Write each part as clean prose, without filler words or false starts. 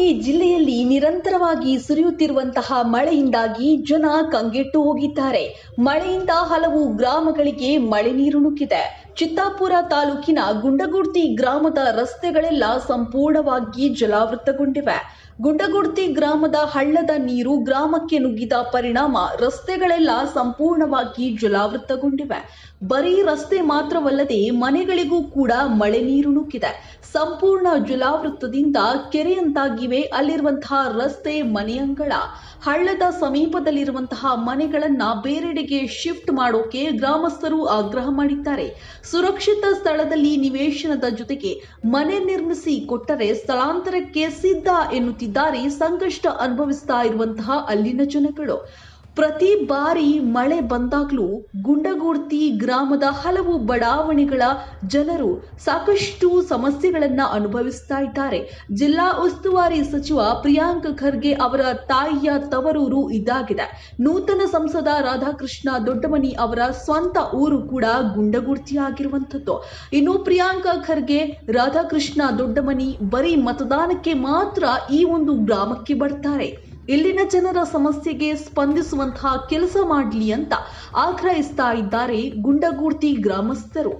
ಕಲಬುರಗಿ ಜಿಲ್ಲೆಯಲ್ಲಿ ನಿರಂತರವಾಗಿ ಸುರಿಯುತ್ತಿರುವಂತಹ ಮಳೆಯಿಂದಾಗಿ ಜನ ಕಂಗೆಟ್ಟು ಹೋಗಿದ್ದಾರೆ. ಮಳೆಯಿಂದ ಹಲವು ಗ್ರಾಮಗಳಿಗೆ ಮಳೆ ನೀರು ನುಗ್ಗಿದೆ. ಚಿತ್ತಾಪುರ ತಾಲೂಕಿನ ಗುಂಡಗುರ್ತಿ ಗ್ರಾಮದ ರಸ್ತೆಗಳೆಲ್ಲ ಸಂಪೂರ್ಣವಾಗಿ ಜಲಾವೃತಗೊಂಡಿವೆ. ಗುಂಡಗುರ್ತಿ ಗ್ರಾಮದ ಹಳ್ಳದ ನೀರು ಗ್ರಾಮಕ್ಕೆ ನುಗ್ಗಿದ ಪರಿಣಾಮ ರಸ್ತೆಗಳೆಲ್ಲ ಸಂಪೂರ್ಣವಾಗಿ ಜಲಾವೃತಗೊಂಡಿವೆ. ಬರೀ ರಸ್ತೆ ಮಾತ್ರವಲ್ಲದೆ ಮನೆಗಳಿಗೂ ಕೂಡ ಮಳೆ ನೀರು ನುಗ್ಗಿದೆ. ಸಂಪೂರ್ಣ ಜಲಾವೃತದಿಂದ ಕೆರೆಯಂತಾಗಿವೆ ಅಲ್ಲಿರುವಂತಹ ರಸ್ತೆ, ಮನೆಯಂಗಳ. ಹಳ್ಳದ ಸಮೀಪದಲ್ಲಿರುವಂತಹ ಮನೆಗಳನ್ನ ಬೇರೆಡೆಗೆ ಶಿಫ್ಟ್ ಮಾಡೋಕೆ ಗ್ರಾಮಸ್ಥರು ಆಗ್ರಹ ಮಾಡಿದ್ದಾರೆ. ಸುರಕ್ಷಿತ ಸ್ಥಳದಲ್ಲಿ ನಿವೇಶನದ ಜೊತೆಗೆ ಮನೆ ನಿರ್ಮಿಸಿ ಕೊಟ್ಟರೆ ಸ್ಥಳಾಂತರಕ್ಕೆ ಸಿದ್ಧ ಎನ್ನುತ್ತಿದ್ದಾರೆ ಸಂಕಷ್ಟ ಅನುಭವಿಸ್ತಾ ಇರುವಂತಹ ಅಲ್ಲಿನ ಜನಗಳು. ಪ್ರತಿ ಬಾರಿ ಮಳೆ ಬಂದಾಗಲೂ ಗುಂಡಗುರ್ತಿ ಗ್ರಾಮದ ಹಲವು ಬಡಾವಣೆಗಳ ಜನರು ಸಾಕಷ್ಟು ಸಮಸ್ಯೆಗಳನ್ನ ಅನುಭವಿಸ್ತಾ ಇದ್ದಾರೆ. ಜಿಲ್ಲಾ ಉಸ್ತುವಾರಿ ಸಚಿವ ಪ್ರಿಯಾಂಕ್ ಖರ್ಗೆ ಅವರ ತಾಯಿಯ ತವರೂರು ಇದಾಗಿದೆ. ನೂತನ ಸಂಸದ ರಾಧಾಕೃಷ್ಣ ದೊಡ್ಡಮನಿ ಅವರ ಸ್ವಂತ ಊರು ಕೂಡ ಗುಂಡಗುರ್ತಿ ಆಗಿರುವಂಥದ್ದು. ಇನ್ನು ಪ್ರಿಯಾಂಕ್ ಖರ್ಗೆ, ರಾಧಾಕೃಷ್ಣ ದೊಡ್ಡಮನಿ ಬರೀ ಮತದಾನಕ್ಕೆ ಮಾತ್ರ ಈ ಒಂದು ಗ್ರಾಮಕ್ಕೆ ಬರ್ತಾರೆ. ಇಲ್ಲಿನ ಜನರ ಸಮಸ್ಯೆಗೆ ಸ್ಪಂದಿಸುವಂತಹ ಕೆಲಸ ಮಾಡಲಿ ಅಂತ ಆಗ್ರಹಿಸ್ತಾ ಇದ್ದಾರೆ ಗುಂಡಗುರ್ತಿ ಗ್ರಾಮಸ್ಥರು.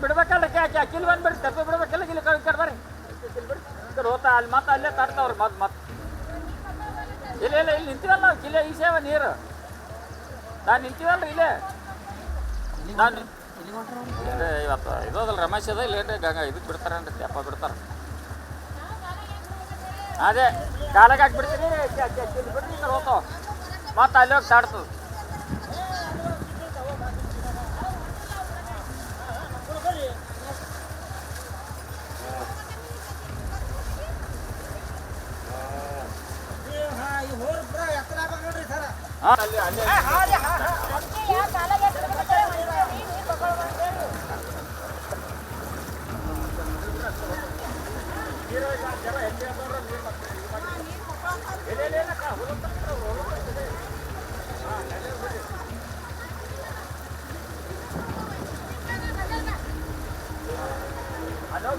ಬಿಡ್ಬೇಕಲ್ಲ ಕಿಲ್ ಬಂದ್ಬಿಡಿ ತಪ್ಪು ಬಿಡ್ಬೇಕಲ್ಲ ಕಿಲ್ ಬರ್ರಿ ಹೋತಾ ಅಲ್ಲಿ ಮತ್ತೆ ಅಲ್ಲೇ ತಡ್ತಾವ್ರಿ ಮತ್ತೆ ಇಲ್ಲ ಇಲ್ಲ ಇಲ್ಲಿ ನಿಂತೀವಲ್ಲ ನಾವು ಕಿಲೆ ಈ ಸೇವೆ ನೀರು ನಾನು ನಿಂತೀವಲ್ರಿ ಇಲ್ಲೇ ನಾನು ಇವತ್ತು ಇದೋದಲ್ಲ ರಮೇಶ್ ಅದ ಲೇಟ್ ಗಂಗಾ ಇದಕ್ಕೆ ಬಿಡ್ತಾರೆ ಅನ್ರಿ ಅಪ್ಪ ಬಿಡ್ತಾರೆ ಅದೇ ಕಾಲಾಗ ಹಾಕ್ಬಿಡ್ತೀನಿ ಬಿಡ್ರಿ ಈಗ ಹೋತಾವ ಮತ್ತೆ ಅಲ್ಲಿ ಹೋಗಿ ತಾಡ್ತದೆ ಅಲ್ಲಿ ಅಲ್ಲಿ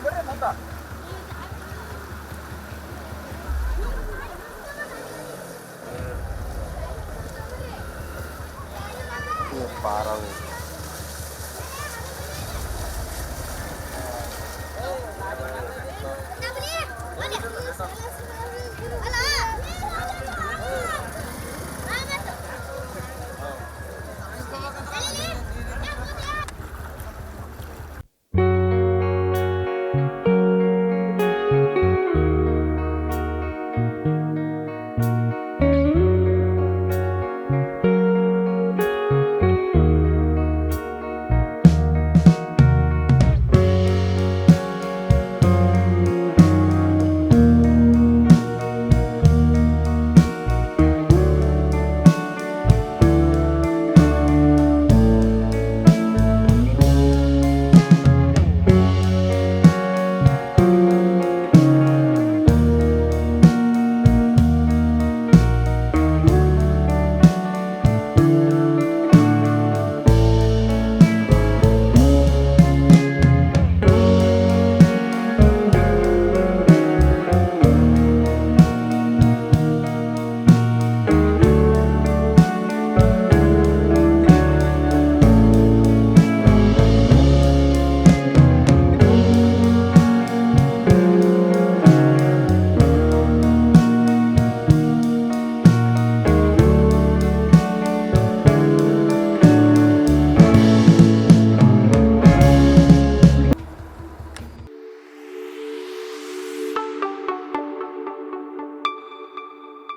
ಬರ್ರಿ ಮುಂದೆ parang